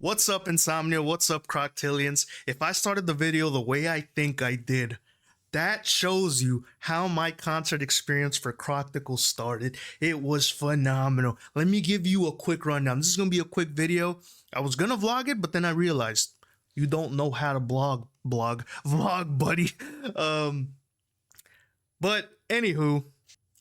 What's up, Insomnia? What's up, Chrocktilians? If I started the video the way I think I did, that shows you how my concert experience for ChRocktikal started. It was phenomenal. Let me give you a quick rundown. This is going to be a quick video. I was going to vlog it, but then I realized you don't know how to vlog, buddy. But anywho,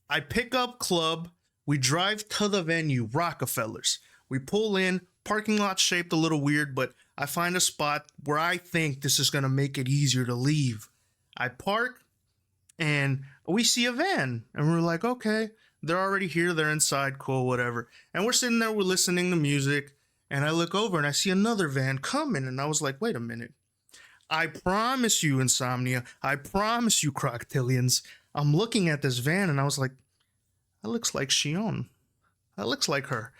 I pick up club. We drive to the venue, Rockefellers. We pull in. Parking lot shaped a little weird, but I find a spot where I think this is going to make it easier to leave. I park and we see a van and we're like, okay, they're already here. They're inside. Cool, whatever. And we're sitting there, we're listening to music, and I look over and I see another van coming. And I was like, wait a minute. I promise you, Insomnia. I promise you, Chrocktilians. I'm looking at this van and I was like, that looks like Siyeon. That looks like her.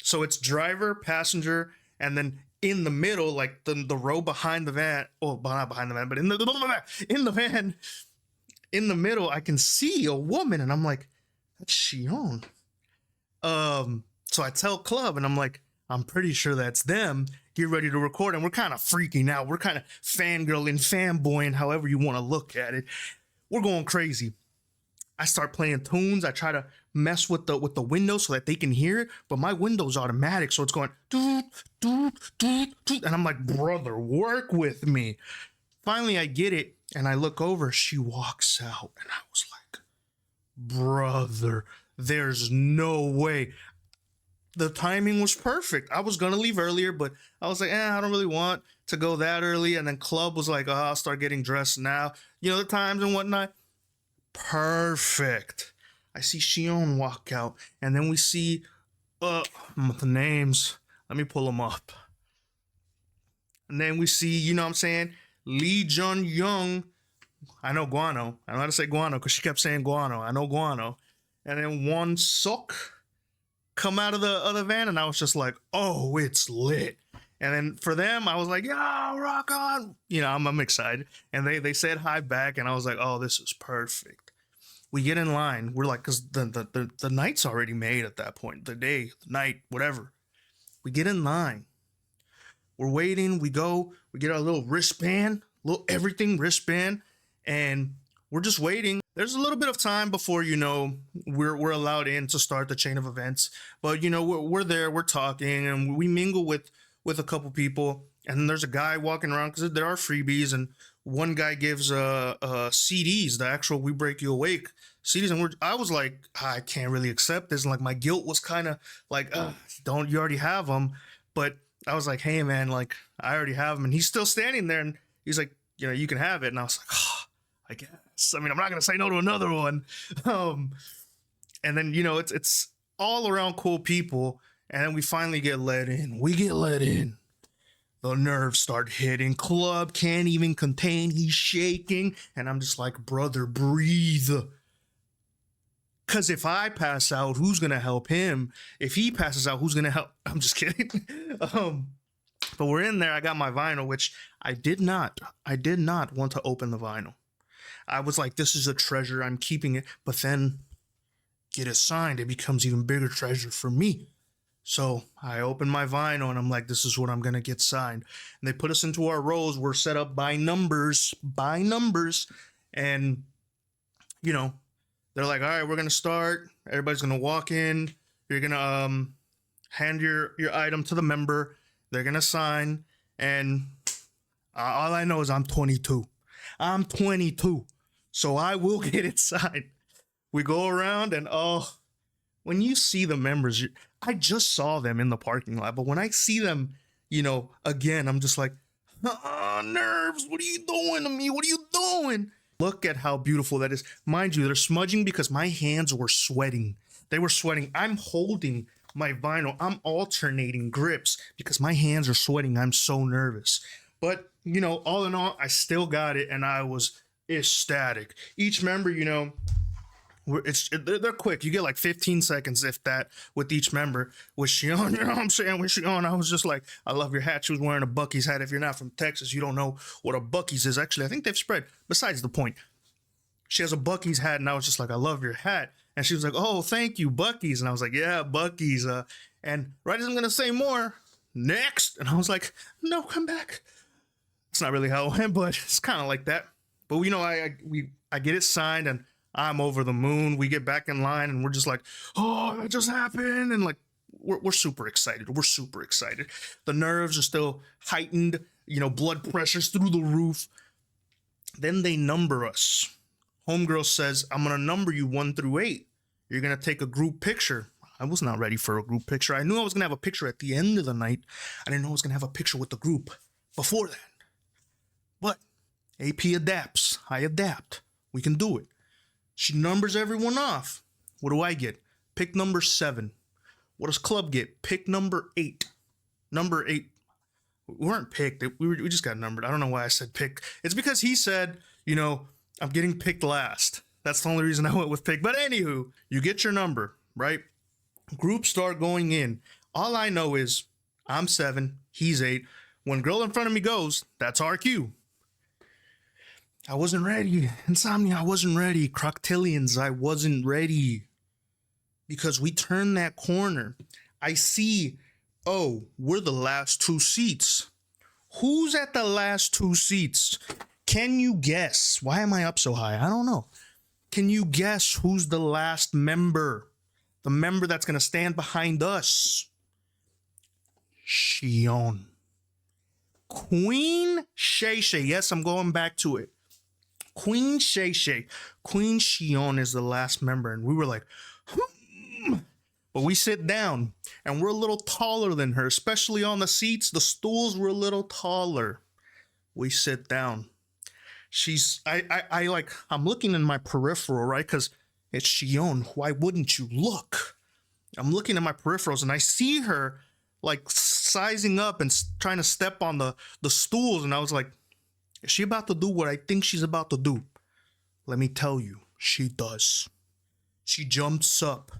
So it's driver, passenger, and then in the middle, like the row behind the van, not behind the van, but in the van, in the middle, I can see a woman, and I'm like, that's Siyeon. So I tell club, and I'm like, I'm pretty sure that's them. Get ready to record, and we're kind of freaking out. We're kind of fangirling, fanboying, however you want to look at it. We're going crazy. I start playing tunes. I try to mess with the window so that they can hear it, but my window's automatic, so it's going doot, doot, doot, doot, and I'm like, brother, work with me. Finally, I get it, and I look over. She walks out, and I was like, brother, there's no way. The timing was perfect. I was gonna leave earlier, but I was like, I don't really want to go that early. And then club was like, I'll start getting dressed now. You know, the times and whatnot. Perfect. I see Siyeon walk out, and then we see the names. Let me pull them up. And then we see, you know what I'm saying, Junyoung. I know Gwanwoo. I know how to say Gwanwoo because she kept saying Gwanwoo. I know Gwanwoo. And then Wonseok come out of the other van, and I was just like, oh, it's lit. And then for them, I was like, yeah, rock on. You know, I'm excited. And they said hi back, and I was like, oh, this is perfect. We get in line. We're like, because the night's already made at that point. The day, the night, whatever. We get in line. We're waiting. We go. We get our little wristband, little everything wristband, and we're just waiting. There's a little bit of time before, you know, we're allowed in to start the chain of events. But, you know, we're there. We're talking, and we mingle with a couple people, and there's a guy walking around because there are freebies, and one guy gives CDs, the actual We Break You Awake CDs, and I was like, I can't really accept this, and like my guilt was kind of like, you already have them, but I was like, hey man, like I already have them, and he's still standing there, and he's like, you know, you can have it, and I was like, I guess. I mean, I'm not gonna say no to another one, and then, you know, it's all around cool people. And then we finally get let in. We get let in. The nerves start hitting. Club can't even contain. He's shaking. And I'm just like, brother, breathe. Because if I pass out, who's going to help him? If he passes out, who's going to help? I'm just kidding. But we're in there. I got my vinyl, which I did not want to open the vinyl. I was like, this is a treasure. I'm keeping it. But then get it signed. It becomes even bigger treasure for me. So I opened my vinyl and I'm like, this is what I'm going to get signed. And they put us into our rows. We're set up by numbers. And, you know, they're like, all right, we're going to start. Everybody's going to walk in. You're going to hand your item to the member. They're going to sign. And all I know is I'm 22. I'm 22. So I will get it signed. We go around and, when you see the members, I just saw them in the parking lot, but when I see them, you know, again, I'm just like, nerves, what are you doing to me? What are you doing? Look at how beautiful that is. Mind you, they're smudging because my hands were sweating. They were sweating. I'm holding my vinyl. I'm alternating grips because my hands are sweating. I'm so nervous. But, you know, all in all, I still got it, and I was ecstatic. Each member, you know, they're quick. You get like 15 seconds, if that, with each member. With Siyeon, you know what I'm saying? With Siyeon, I was just like, I love your hat. She was wearing a Buc-ee's hat. If you're not from Texas, you don't know what a Buc-ee's is. Actually, I think they've spread. Besides the point, she has a Buc-ee's hat, and I was just like, I love your hat. And she was like, oh, thank you, Buc-ee's. And I was like, yeah, Buc-ee's. And right as I'm going to say more, next. And I was like, no, come back. It's not really how it went, but it's kind of like that. But you know, I get it signed and I'm over the moon. We get back in line and we're just like, oh, that just happened. And like, we're super excited. We're super excited. The nerves are still heightened, you know, blood pressure's through the roof. Then they number us. Homegirl says, I'm going to number you 1 through 8. You're going to take a group picture. I was not ready for a group picture. I knew I was going to have a picture at the end of the night. I didn't know I was going to have a picture with the group before that. But AP adapts. I adapt. We can do it. She numbers everyone off. What do I get? Pick number 7. What does Club get? Pick number 8. Number 8. We weren't picked. We just got numbered. I don't know why I said pick. It's because he said, you know, I'm getting picked last. That's the only reason I went with pick. But anywho, you get your number, right? Groups start going in. All I know is I'm 7, he's 8. When girl in front of me goes, that's our cue. I wasn't ready. Insomnia, I wasn't ready. Chrocktilians, I wasn't ready. Because we turned that corner. I see, oh, we're the last 2 seats. Who's at the last 2 seats? Can you guess? Why am I up so high? I don't know. Can you guess who's the last member? The member that's going to stand behind us? Siyeon. Queen Shay Shay. Yes, I'm going back to it. Queen Shay Shay. Queen Siyeon is the last member. And we were like, but we sit down and we're a little taller than her, especially on the seats. The stools were a little taller. We sit down. I'm looking in my peripheral, right? Because it's Siyeon. Why wouldn't you look? I'm looking at my peripherals and I see her like sizing up and trying to step on the stools. And I was like, is she about to do what I think she's about to do? Let me tell you, she does. She jumps up,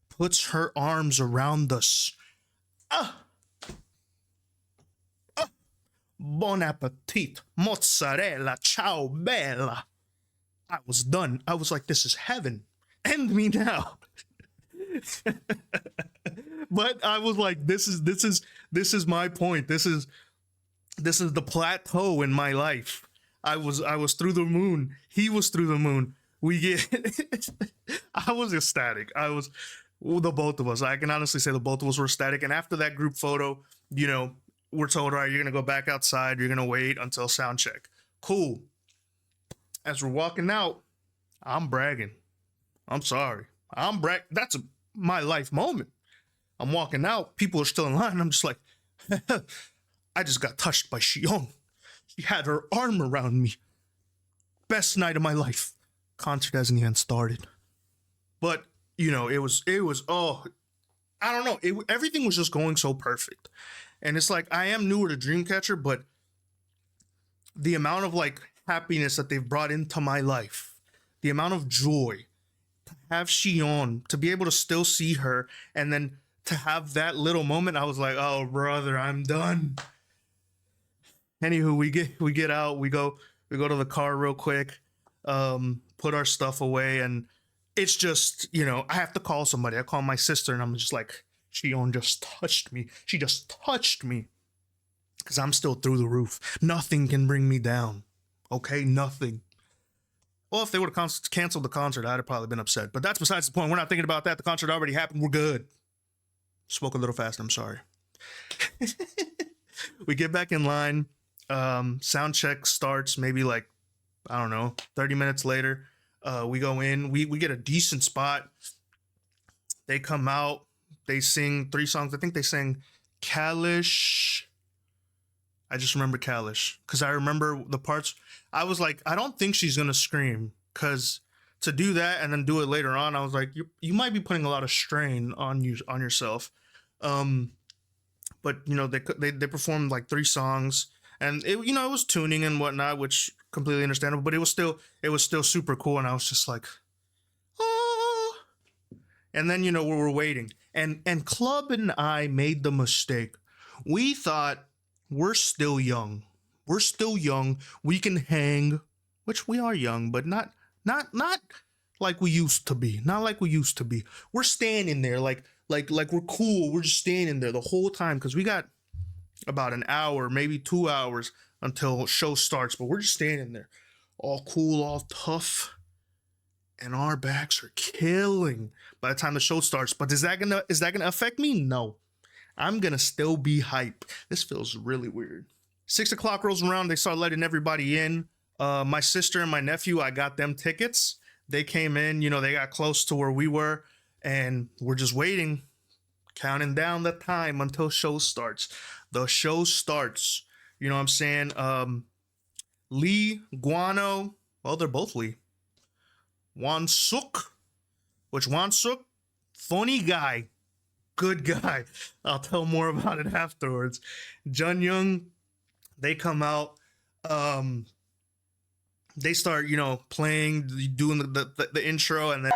puts her arms around us. Bon appetit, mozzarella, ciao bella. I was done. I was like, this is heaven. End me now. But I was like, this is my point. This is the plateau in my life. I was through the moon. He was through the moon. I was ecstatic. The both of us. I can honestly say the both of us were ecstatic. And after that group photo, you know, we're told, all right, you're going to go back outside. You're going to wait until sound check. Cool. As we're walking out, I'm bragging. I'm sorry. That's my life moment. I'm walking out. People are still in line. I'm just like, I just got touched by Siyeon. She had her arm around me. Best night of my life. Concert hasn't even started. But, you know, it was, oh, I don't know. Everything was just going so perfect. And it's like, I am newer to Dreamcatcher, but the amount of like happiness that they've brought into my life, the amount of joy to have Siyeon, to be able to still see her, and then to have that little moment, I was like, oh brother, I'm done. Anywho, we get out, we go to the car real quick, put our stuff away, and it's just, you know, I have to call somebody. I call my sister and I'm just like, Siyeon just touched me. She just touched me. Because I'm still through the roof. Nothing can bring me down. Okay? Nothing. Well, if they would have canceled the concert, I'd have probably been upset. But that's besides the point. We're not thinking about that. The concert already happened. We're good. Spoke a little fast. I'm sorry. We get back in line. Sound check starts maybe like, I don't know, 30 minutes later. We go in. We get a decent spot. They come out. They sing 3 songs. I think they sang Kalish. I just remember Kalish because I remember the parts. I was like, I don't think she's gonna scream, because to do that and then do it later on, I was like, you might be putting a lot of strain on yourself. But you know, they performed like 3 songs, and it, you know, it was tuning and whatnot, which completely understandable. But it was still super cool, and I was just like, oh. And then, you know, we were waiting. And Club and I made the mistake. We thought, we're still young. We're still young. We can hang, which we are young, but not like we used to be. Not like we used to be. We're standing there like we're cool. We're just standing there the whole time because we got about an hour, maybe 2 hours until show starts. But we're just standing there, all cool, all tough, and our backs are killing by the time the show starts. But is that gonna affect me? No. I'm gonna still be hype. This feels really weird. 6 o'clock rolls around, they start letting everybody in. My sister and my nephew, I got them tickets. They came in, they got close to where we were, and we're just waiting, counting down the time until show starts. The show starts. You know what I'm saying? Lee, Gwanwoo, well, they're both Lee. Wonseok, funny guy, good guy. I'll tell more about it afterwards. Junyoung, they come out. They start, playing, doing the intro, and then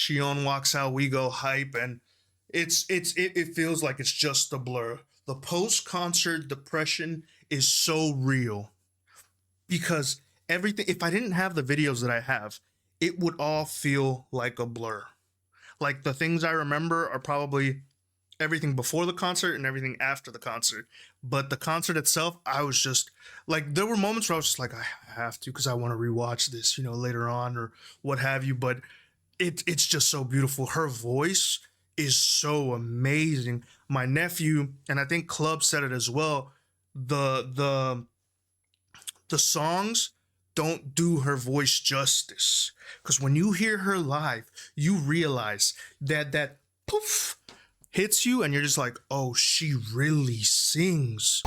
Siyeon walks out, we go hype, and it feels like it's just a blur. The post-concert depression is so real because everything, if I didn't have the videos that I have, it would all feel like a blur. Like the things I remember are probably everything before the concert and everything after the concert. But the concert itself, I was just like, there were moments where I was just like, I have to because I want to rewatch this, later on or what have you. But it's just so beautiful. Her voice is so amazing. My nephew, and I think Club said it as well, the songs don't do her voice justice. Because when you hear her live, you realize that poof hits you and you're just like, oh, she really sings.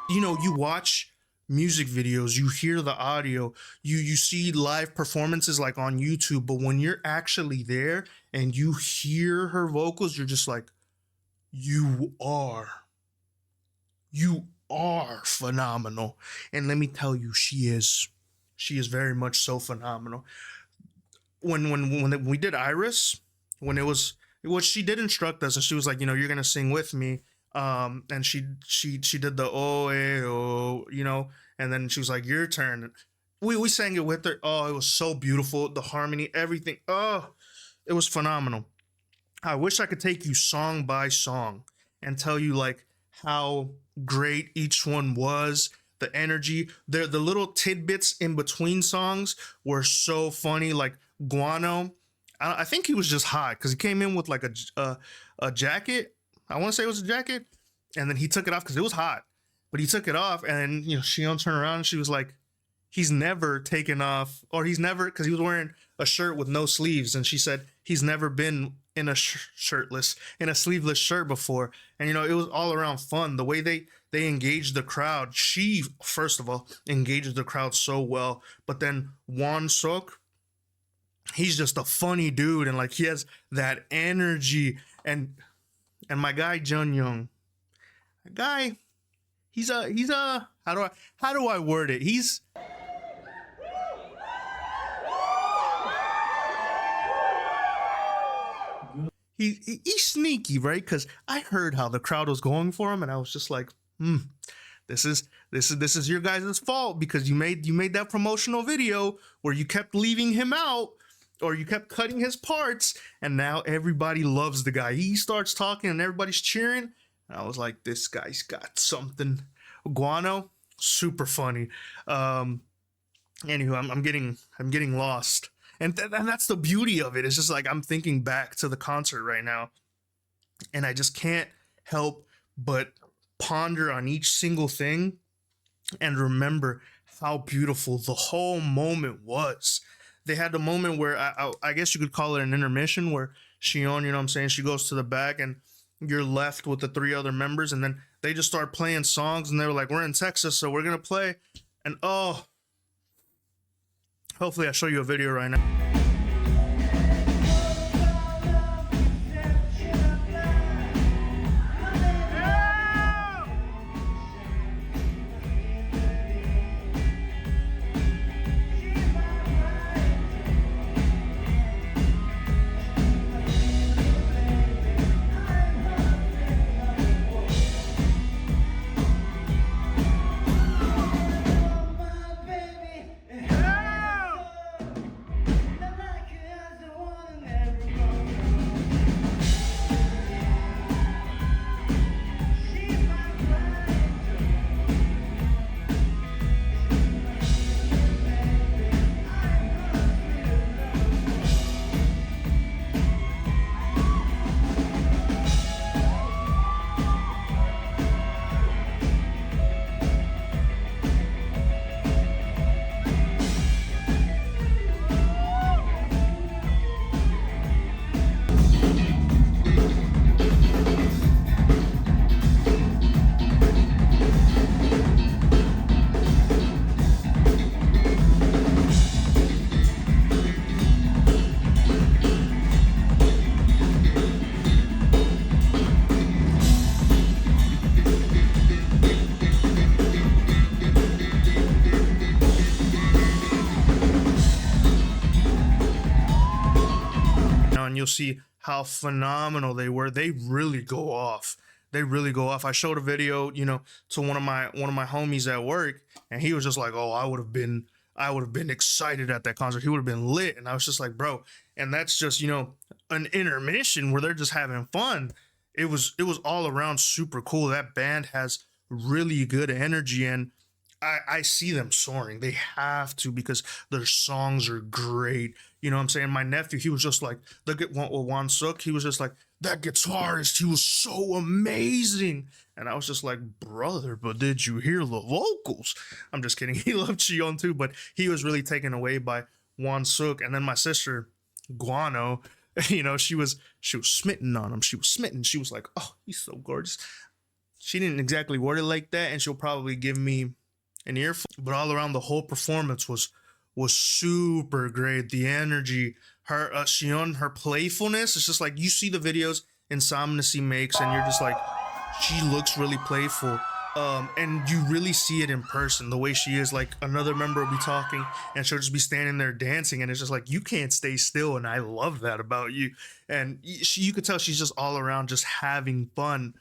you watch music videos, you hear the audio, you see live performances like on YouTube, but when you're actually there and you hear her vocals, you're just like, you are you are phenomenal. And let me tell you, she is very much so phenomenal. When we did Iris, when it was what she did instruct us, and she was like, you're gonna sing with me. And she did the oh, and then she was like, your turn. We sang it with her. Oh, it was so beautiful. The harmony, everything. Oh, it was phenomenal. I wish I could take you song by song and tell you like how great each one was. The energy, the little tidbits in between songs were so funny. Like Guano, I think he was just hot because he came in with like a jacket. I want to say it was a jacket, and then he took it off because it was hot. But he took it off, and Siyeon turned around and she was like, he's never taken off, or he's never, because he was wearing a shirt with no sleeves, and she said he's never been in a shirtless, in a sleeveless shirt before. And it was all around fun. The way they engaged the crowd. She, first of all, engaged the crowd so well. But then Wonseok, he's just a funny dude, and like he has that energy. And my guy Junyoung, that guy, he's a how do I word it? He's sneaky, right? Because I heard how the crowd was going for him, and I was just like, this is your guys' fault, because you made that promotional video where you kept leaving him out, or you kept cutting his parts, and now everybody loves the guy. He starts talking and everybody's cheering, and I was like, this guy's got something. Guano, super funny. Anywho, I'm getting lost. And that's the beauty of it. It's just like I'm thinking back to the concert right now, and I just can't help but ponder on each single thing and remember how beautiful the whole moment was. They had the moment where I guess you could call it an intermission, where Siyeon, what I'm saying, she goes to the back and you're left with the three other members, and then they just start playing songs, and they were like, we're in Texas, so we're gonna play. And oh, hopefully I show you a video right now. And you'll see how phenomenal they were. They really go off. They really go off. I showed a video, to one of my homies at work, and he was just like, "Oh, I would have been excited at that concert. He would have been lit." And I was just like, "Bro," and that's just, an intermission where they're just having fun. It was all around super cool. That band has really good energy, and I see them soaring. They have to, because their songs are great. You know what I'm saying? My nephew, he was just like, Wonseok, he was just like, that guitarist, he was so amazing. And I was just like, brother, but did you hear the vocals? I'm just kidding. He loved Siyeon too, but he was really taken away by Wonseok. And then my sister, Guano, she was smitten on him. She was smitten. She was like, oh, he's so gorgeous. she didn't exactly word it like that, and she'll probably give me an earful. But all around, the whole performance was super great. The energy, her Siyeon, her playfulness. It's just like you see the videos Insomnia makes, and you're just like, she looks really playful. And you really see it in person, the way she is. Like, another member will be talking and she'll just be standing there dancing, and it's just like, you can't stay still, and I love that about you. And you could tell she's just all around just having fun.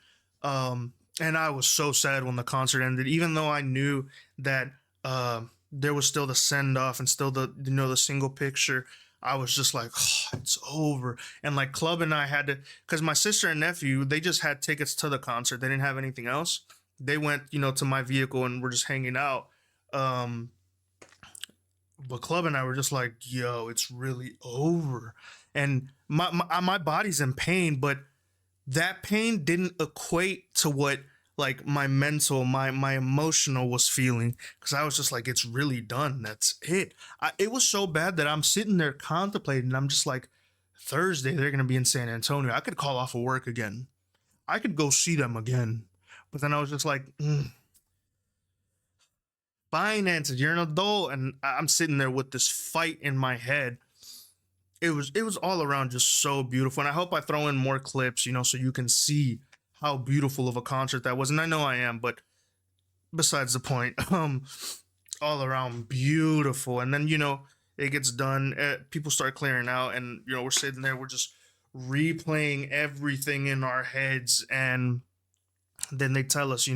And I was so sad when the concert ended, even though I knew that there was still the send off and still the the single picture. I was just like, oh, it's over. And like Club and I had to, because my sister and nephew, they just had tickets to the concert. They didn't have anything else. They went, to my vehicle and we're just hanging out. But Club and I were just like, yo, it's really over. And my body's in pain, but that pain didn't equate to what like my mental, my emotional was feeling, because I was just like, it's really done. That's it. It was so bad that I'm sitting there contemplating. I'm just like, Thursday they're gonna be in San Antonio. I could call off of work again. I could go see them again. But then I was just like, finances. You're an adult, and I'm sitting there with this fight in my head. It was all around just so beautiful, and I hope I throw in more clips, so you can see how beautiful of a concert that was. And I know I am, but besides the point. All around beautiful. And then it gets done. People start clearing out, and we're sitting there. We're just replaying everything in our heads, and then they tell us,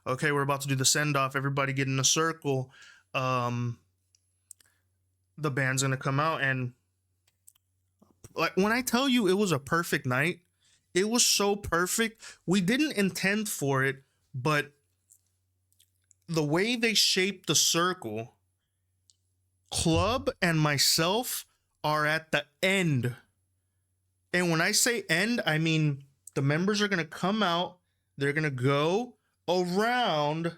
okay, we're about to do the send off. Everybody get in a circle. The band's gonna come out, and like when I tell you it was a perfect night, it was so perfect. We didn't intend for it, but the way they shaped the circle, Club and myself are at the end. And when I say end, I mean the members are gonna come out. They're going to go around,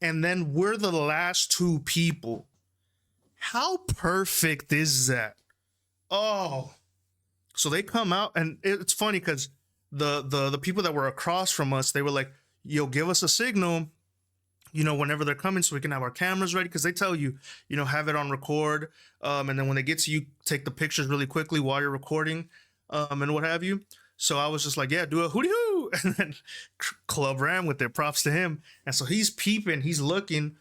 and then we're the last two people. How perfect is that? Oh, so they come out, and it's funny because the people that were across from us, they were like, yo, give us a signal, whenever they're coming, so we can have our cameras ready, because they tell you, have it on record. And then when they get to you, take the pictures really quickly while you're recording, and what have you. So I was just like, yeah, do a hootie hoo. And then Club ran with it. Props to him. And so he's peeping, he's looking,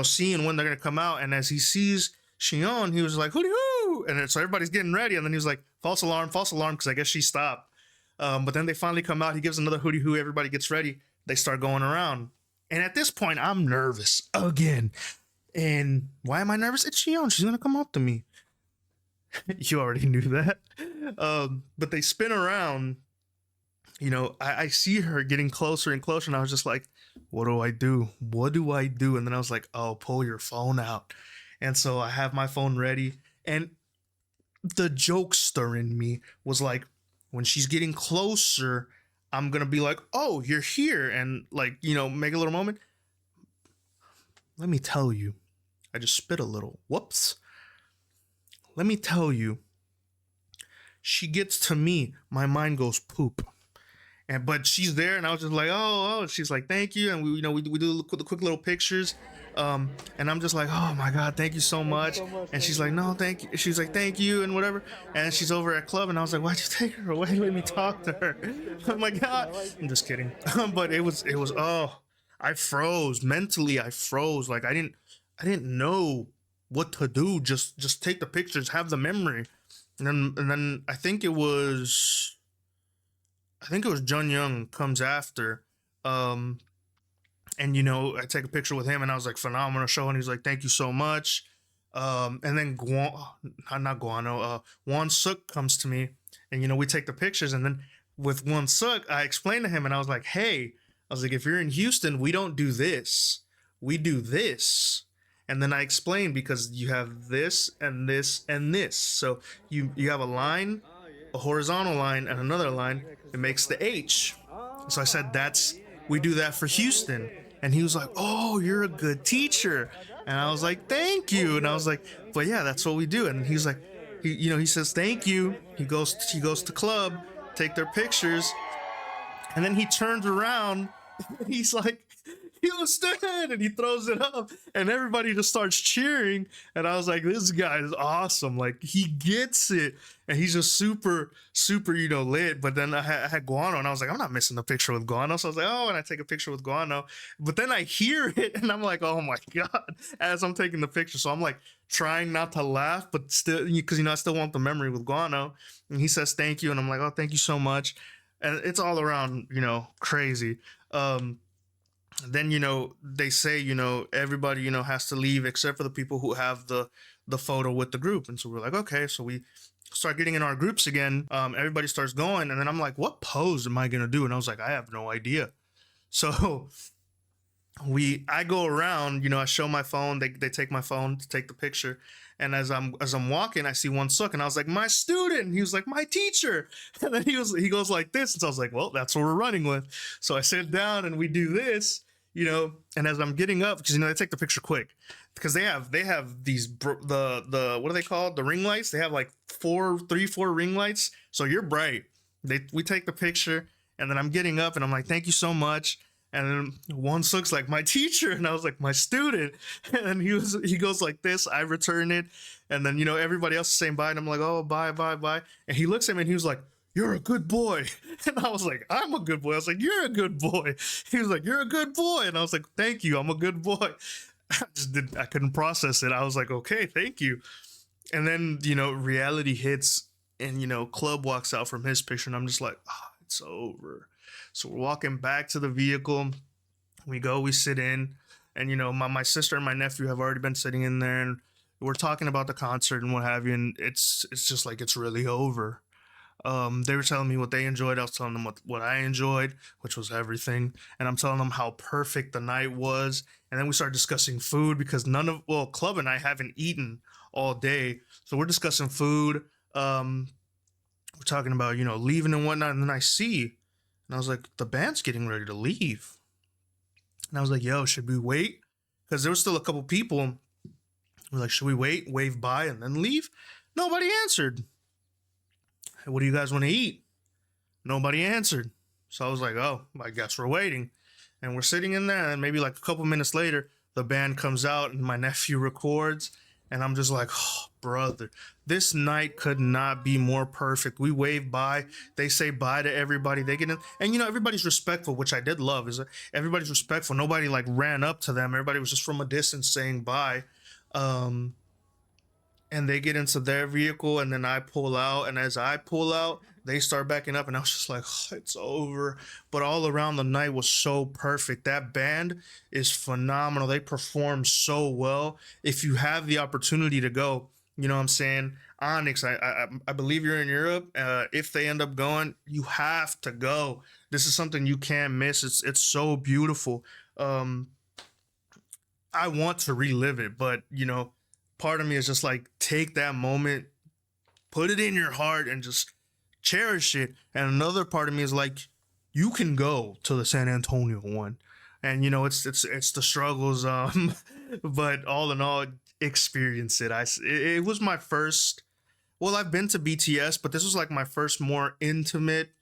seeing when they're going to come out. And as he sees Siyeon, he was like, hootie hoo. And so everybody's getting ready. And then he was like, false alarm, because I guess she stopped. But then they finally come out. He gives another hootie hoo. Everybody gets ready. They start going around. And at this point, I'm nervous again. And why am I nervous? It's Siyeon. She's going to come up to me. You already knew that. But they spin around. I see her getting closer and closer, and I was just like, what do I do? What do I do? And then I was like, oh, pull your phone out. And so I have my phone ready, and the jokester in me was like, when she's getting closer, I'm gonna be like, oh, you're here, and like, make a little moment. Let me tell you, I just spit a little. Whoops. Let me tell you, she gets to me, my mind goes poop. But she's there, and I was just like, oh, she's like, thank you. And we do the quick little pictures. And I'm just like, oh my God, thank you so much. And she's like, no, thank you. She's like, thank you, and whatever. And she's over at Club, and I was like, why'd you take her away? Let me talk to her. Oh my God. I'm just kidding. But it was, I froze. Mentally, I froze. Like I didn't know what to do. Just take the pictures, have the memory. And then I think it was Junyoung comes after. And I take a picture with him, and I was like, phenomenal show. And he's like, thank you so much. And then Wonseok comes to me, and we take the pictures. And then with Wonseok, I explained to him, and I was like, hey, if you're in Houston, we don't do this. We do this. And then I explained, because you have this and this and this. So you have a line, a horizontal line, and another line. It makes the H. So I said, we do that for Houston. And he was like, oh, you're a good teacher. And I was like, thank you. And I was like, but yeah, that's what we do. And he's like, he says, thank you. He goes to Club, take their pictures. And then he turns around He's like, Houston, and he throws it up, and everybody just starts cheering. And I was like, this guy is awesome. Like, he gets it, and he's just super, super, lit. But then I had Gwanwoo, and I was like, I'm not missing the picture with Gwanwoo. So I was like, oh, and I take a picture with Gwanwoo. But then I hear it, and I'm like, oh my God, as I'm taking the picture. So I'm like trying not to laugh, but still, because, I still want the memory with Gwanwoo. And he says, thank you. And I'm like, oh, thank you so much. And it's all around, crazy. Then they say everybody has to leave except for the people who have the photo with the group. And so we're like, okay. So we start getting in our groups again. Everybody starts going, and then I'm like, what pose am I gonna do? And I was like, I have no idea. So I go around, I show my phone, they take my phone to take the picture. And as I'm walking, I see Wonseok, and I was like, my student. And he was like, my teacher. And then he goes like this. And so I was like, well, that's what we're running with. So I sit down and we do this, and as I'm getting up, because they take the picture quick, because they have these the what are they called? The ring lights. They have like four ring lights. So you're bright. We take the picture, and then I'm getting up and I'm like, thank you so much. And then Wonseok's like, my teacher. And I was like, my student. And he goes like this. I return it. And then, everybody else is saying bye. And I'm like, oh, bye, bye, bye. And he looks at me and he was like, you're a good boy. And I was like, I'm a good boy. I was like, you're a good boy. He was like, you're a good boy. And I was like, thank you. I'm a good boy. I couldn't process it. I was like, okay, thank you. And then, reality hits, and, Club walks out from his picture. And I'm just like, oh, it's over. So we're walking back to the vehicle. We sit in, and my sister and my nephew have already been sitting in there, and we're talking about the concert and what have you. And it's just like, it's really over. They were telling me what they enjoyed. I was telling them what I enjoyed, which was everything. And I'm telling them how perfect the night was. And then we started discussing food, because Club and I haven't eaten all day. So we're discussing food. We're talking about, leaving and whatnot. And then and I was like, the band's getting ready to leave. And I was like, yo, should we wait? Because there was still a couple people. We're like, should we wait, wave bye, and then leave? Nobody answered. Hey, what do you guys want to eat? Nobody answered. So I was like, oh, I guess we're waiting. And we're sitting in there, and maybe like a couple minutes later, the band comes out and my nephew records. And I'm just like, oh, brother, this night could not be more perfect. We wave bye. They say bye to everybody. They get in, and everybody's respectful, which I did love. Is that everybody's respectful. Nobody like ran up to them. Everybody was just from a distance saying bye. And they get into their vehicle, and then I pull out, and as I pull out, they start backing up, and I was just like, oh, it's over. But all around, the night was so perfect. That band is phenomenal. They perform so well. If you have the opportunity to go, you know what I'm saying, Onyx, I believe you're in Europe. If they end up going, you have to go. This is something you can't miss. It's so beautiful. I want to relive it, but part of me is just like, take that moment, put it in your heart, and just cherish it. And another part of me is like, you can go to the San Antonio one, and it's the struggles, but all in all, experience it. It was my first. Well, I've been to BTS, but this was like my first more intimate,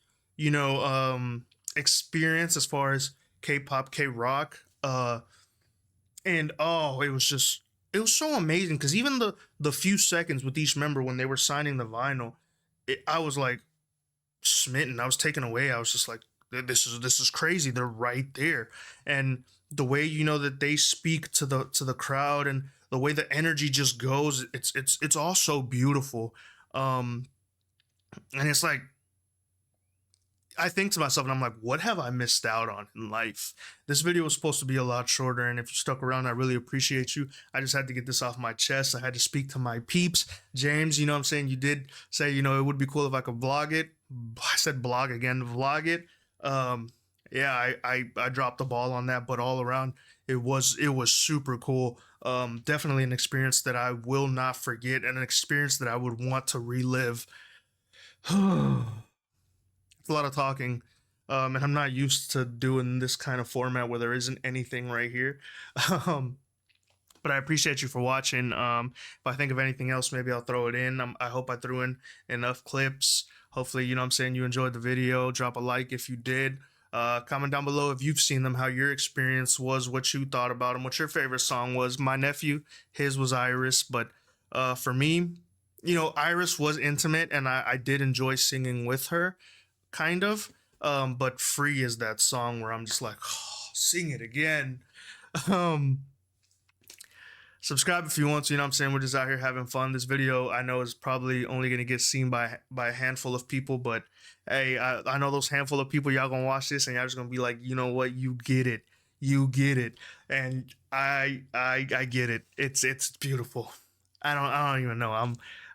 experience as far as K-pop, K-rock, and oh, it was so amazing, because even the few seconds with each member when they were signing the vinyl, I was like smitten. I was taken away. I was just like, this is crazy. They're right there. And the way that they speak to the crowd, and the way the energy just goes, it's all so beautiful. And it's like, I think to myself, and I'm like, what have I missed out on in life? This video was supposed to be a lot shorter, and if you stuck around, I really appreciate you. I just had to get this off my chest. I had to speak to my peeps. James, what I'm saying, you did say, it would be cool if I could vlog it. I said blog again, vlog it. Yeah, I dropped the ball on that, but all around, it was super cool. Definitely an experience that I will not forget, and an experience that I would want to relive. It's a lot of talking, and I'm not used to doing this kind of format where there isn't anything right here. But I appreciate you for watching. If I think of anything else, maybe I'll throw it in. I hope I threw in enough clips. Hopefully, you know what I'm saying, you enjoyed the video. Drop a like if you did. Comment down below if you've seen them, how your experience was, what you thought about them, what your favorite song was. My nephew, his was Iris, but for me, Iris was intimate, and I did enjoy singing with her, kind of. But Free is that song where I'm just like, oh, sing it again. Um, Subscribe if you want to. You know what I'm saying? We're just out here having fun. This video, I know, is probably only going to get seen by a handful of people, but hey, I know those handful of people, y'all gonna watch this and y'all just gonna be like, you know what, you get it, and I get it. It's beautiful. I don't even know.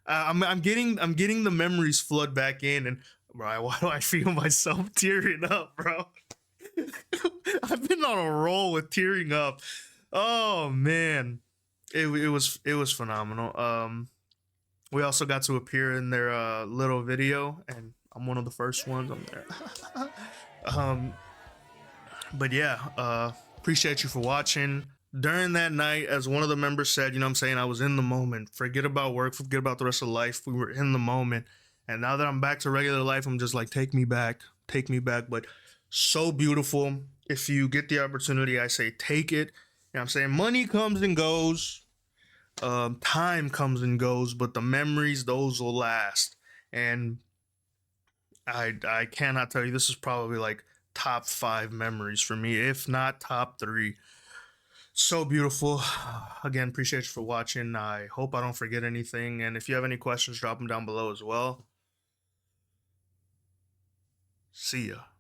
I'm getting the memories flood back in, and bro, why do I feel myself tearing up, bro? I've been on a roll with tearing up. Oh man, it was phenomenal. We also got to appear in their little video, and I'm one of the first ones on there. um, but yeah, appreciate you for watching. During that night, as one of the members said, you know what I'm saying, I was in the moment. Forget about work, forget about the rest of life. We were in the moment. And now that I'm back to regular life, I'm just like, take me back, take me back. But so beautiful. If you get the opportunity, I say take it. You know what I'm saying? Money comes and goes. Time comes and goes, but the memories, those will last. And I cannot tell you, this is probably like top 5 memories for me, if not top 3. So beautiful. Again, appreciate you for watching. I hope I don't forget anything, and if you have any questions, drop them down below as well. See ya.